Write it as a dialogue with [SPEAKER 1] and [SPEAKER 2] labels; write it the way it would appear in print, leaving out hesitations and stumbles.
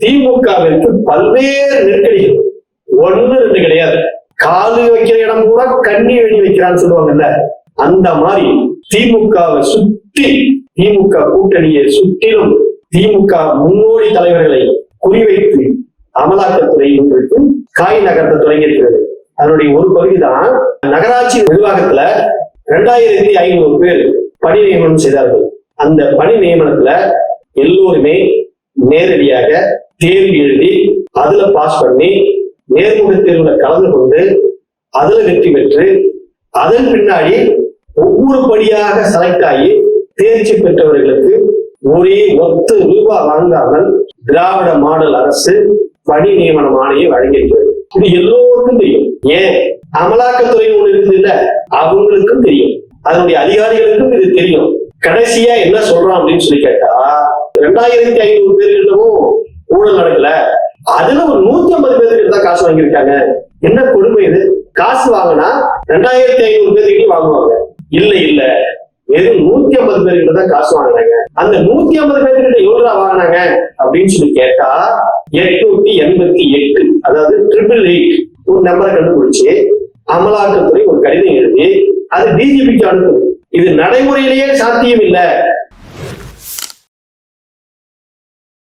[SPEAKER 1] திமுகவிற்கு பல்வேறு நெருக்கடிகள், ஒண்ணு ரெண்டு கிடையாது. காலு வைக்கிற இடம் கூட கண்ணி வெடி வைக்கிறான்னு சொல்லுவாங்கல்ல, அந்த மாதிரி திமுகவை சுற்றி, திமுக கூட்டணியை சுற்றிலும் திமுக முன்னோடி தலைவர்களை குறிவைத்து அமலாக்கத்துறை இன்றைக்கு காய் நகர்த்த தொடங்கியிருக்கிறது. அதனுடைய ஒரு பகுதிதான் நகராட்சி நிர்வாகத்துல 2500 பேர் பணி நியமனம் செய்தார்கள். அந்த பணி நியமனத்துல எல்லோருமே நேரடியாக தேர்வு எழுதி அதுல பாஸ் பண்ணி நேர்முக தேர்வுல கலந்து கொண்டு அதுல வெற்றி பெற்று அதன் பின்னாடி ஒவ்வொரு படியாக செலக்ட் ஆகி தேர்ச்சி பெற்றவர்களுக்கு ஒரே ₹10 வாங்காமல் திராவிட மாடல் அரசு பணி நியமனம் ஆணையை வழங்கியிருக்கிறது. இது எல்லோருக்கும் தெரியும். ஏன், அமலாக்கத்துறை ஒண்ணு இருக்குது இல்ல, அவங்களுக்கும் தெரியும், அதனுடைய அதிகாரிகளுக்கும் இது தெரியும். கடைசியா என்ன சொல்றான் அப்படின்னு சொல்லி கேட்டா, 2500 பேர்கிட்டவும் ஊழல் நடக்கல, அதுல ஒரு 150 பேர்கிட்ட தான் காசு வாங்கியிருக்காங்க. என்ன கொடுமை இது? காசு வாங்கினா 2500 பேர்கிட்ட வாங்குவாங்க. இல்ல வெறும் 150 பேர்கிட்ட தான் காசு வாங்கினாங்க. அந்த 150 பேர்கிட்ட எவ்வளவு வாங்கினாங்க அப்படின்னு சொல்லி கேட்டா 888, அதாவது 888 ஒரு நம்பரை கண்டுபிடிச்சு அமலாக்கத்துறை ஒரு கடிதம் எழுதி அது டிஜிபிக்கு அனுப்புது. இது நடைமுறையிலேயே சாத்தியம் இல்லை.